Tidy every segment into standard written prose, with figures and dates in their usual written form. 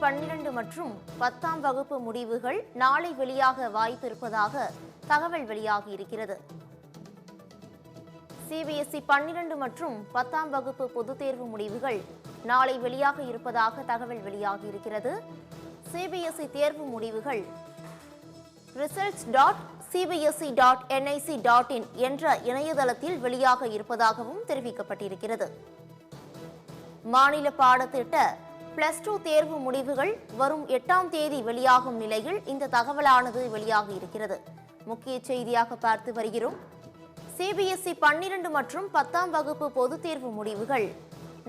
12 மற்றும் 10ஆம் வகுப்பு முடிவுகள் நாளை வெளியாக வாய்ப்பிருப்பதாக தகவல் வெளியாகியிருக்கிறது. சிபிஎஸ்இ 12 மற்றும் 10ஆம் வகுப்பு பொதுத் தேர்வு முடிவுகள் நாளை வெளியாக இருப்பதாக தகவல் வெளியாகியிருக்கிறது. சிபிஎஸ்இ தேர்வு முடிவுகள் results.cbse.nic.in என்ற இணையதளத்தில் வெளியாக இருப்பதாகவும் தெரிவிக்கப்பட்டிருக்கிறது. மாநில பாடத்திட்ட +2 தேர்வு முடிவுகள் வரும் 8ஆம் தேதி வெளியாகும் நிலையில் இந்த தகவலானது வெளியாகி இருக்கிறது. முக்கிய செய்தியாக பார்த்து வருகிறோம். சிபிஎஸ்இ 12 மற்றும் 10ஆம் வகுப்பு பொதுத் தேர்வு முடிவுகள்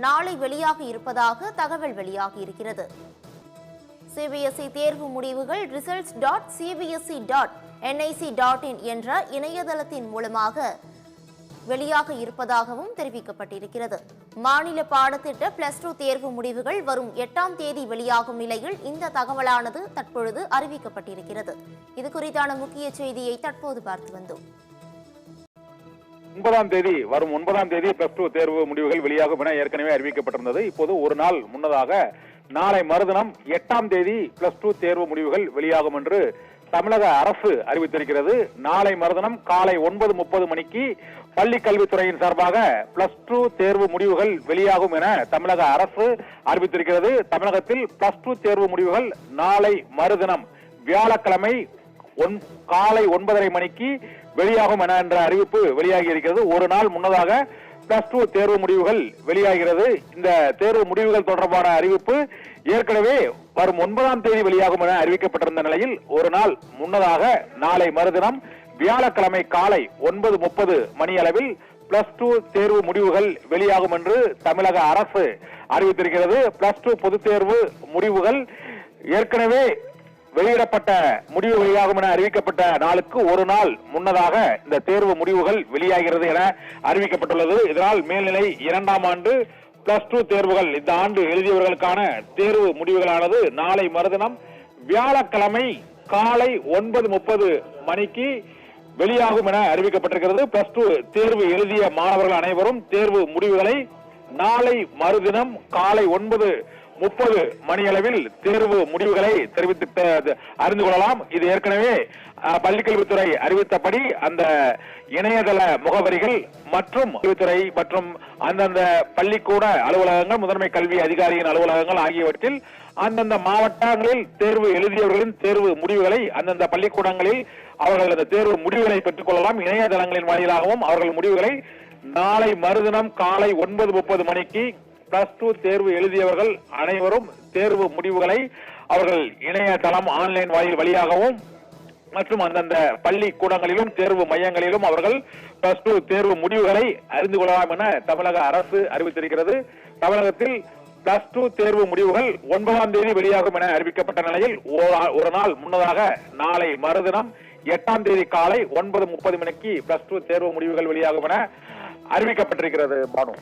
நாளை வெளியாகி இருப்பதாக தகவல் வெளியாகி இருக்கிறது. சிபிஎஸ்இ தேர்வு முடிவுகள் results.cbse.nic.in என்ற இணையதளத்தின் மூலமாக வெளியாக இருப்பதாகவும் தெரிவிக்கப்பட்டிருக்கிறது. மாநில பாடத்திட்ட +2 தேர்வு முடிவுகள் வரும் 8ஆம் தேதி வெளியாகும் நிலையில் இந்த தகவலானது தற்பொழுது அறிவிக்கப்பட்டிருக்கிறது. இது குறித்தான முக்கிய செய்தியை தற்போது பார்த்து வந்தோம். 9ஆம் தேதி வரும் 9ஆம் தேதி +2 தேர்வு முடிவுகள் வெளியாகும் என ஏற்கனவே அறிவிக்கப்பட்டிருந்தது. இப்போது ஒரு நாள் முன்னதாக நாளை மறுதினம் 8ஆம் தேதி +2 தேர்வு முடிவுகள் வெளியாகும் என்று தமிழக அரசு அறிவித்திருக்கிறது. நாளை மறுதினம் காலை 9:30 மணிக்கு பள்ளி கல்வித்துறையின் சார்பாக +2 தேர்வு முடிவுகள் வெளியாகும் என தமிழக அரசு அறிவித்திருக்கிறது. தமிழகத்தில் +2 தேர்வு முடிவுகள் நாளை மறுதினம் வியாழக்கிழமை காலை 9:30 மணிக்கு வெளியாகும் என்ற அறிவிப்பு வெளியாகி இருக்கிறது. ஒரு நாள் முன்னதாக +2 தேர்வு முடிவுகள் வெளியாகிறது. இந்த தேர்வு முடிவுகள் தொடர்பான அறிவிப்பு ஏற்கனவே வரும் 9ஆம் தேதி வெளியாகும் என அறிவிக்கப்பட்டிருந்த நிலையில் ஒரு நாள் முன்னதாக நாளை மறுதினம் வியாழக்கிழமை காலை 9:30 மணி அளவில் +2 தேர்வு முடிவுகள் வெளியாகும் என்று தமிழக அரசு அறிவித்திருக்கிறது. +2 பொதுத் தேர்வு முடிவுகள் ஏற்கனவே வெளியிடப்பட்ட முடிவு வெளியாகும் என அறிவிக்கப்பட்ட நாளுக்கு ஒரு நாள் முன்னதாக இந்த தேர்வு முடிவுகள் வெளியாகிறது என அறிவிக்கப்பட்டுள்ளது. இதனால் மேல்நிலை 2ஆம் ஆண்டு +2 தேர்வுகள் இந்த ஆண்டு எழுதியவர்களுக்கான தேர்வு முடிவுகளானது நாளை மறுதினம் வியாழக்கிழமை காலை 9:30 மணிக்கு வெளியாகும் என அறிவிக்கப்பட்டிருக்கிறது. +2 தேர்வு எழுதிய மாணவர்கள் அனைவரும் தேர்வு முடிவுகளை நாளை மறுதினம் காலை 9:30 மணியளவில் தேர்வு முடிவுகளை அறிந்து கொள்ளலாம். இது ஏற்கனவே பள்ளிக்கல்வித்துறை அறிவித்தபடி அந்த இணையதள முகவரிகள் மற்றும் கல்வித்துறை மற்றும் அந்தந்த பள்ளிக்கூட அலுவலகங்கள், முதன்மை கல்வி அதிகாரியின் அலுவலகங்கள் ஆகியவற்றில் அந்தந்த மாவட்டங்களில் தேர்வு எழுதியவர்களின் தேர்வு முடிவுகளை அந்தந்த பள்ளிக்கூடங்களில் அவர்கள் அந்த தேர்வு முடிவுகளை பெற்றுக் கொள்ளலாம். இணையதளங்களின் வாயிலாகவும் அவர்கள் முடிவுகளை நாளை மறுதினம் காலை 9:30 மணிக்கு +2 தேர்வு எழுதியவர்கள் அனைவரும் தேர்வு முடிவுகளை அவர்கள் இணையதளம் ஆன்லைன் வாயில் வழியாகவும் மற்றும் அந்தந்த பள்ளி கூடங்களிலும் தேர்வு மையங்களிலும் அவர்கள் +2 தேர்வு முடிவுகளை அறிந்து கொள்ளலாம் என தமிழக அரசு அறிவித்திருக்கிறது. தமிழகத்தில் +2 தேர்வு முடிவுகள் 9ஆம் தேதி வெளியாகும் என அறிவிக்கப்பட்ட நிலையில் ஒரு நாள் முன்னதாக நாளை மறுதினம் 8ஆம் தேதி காலை 9:30 மணிக்கு +2 தேர்வு முடிவுகள் வெளியாகும் என அறிவிக்கப்பட்டிருக்கிறது. பானு.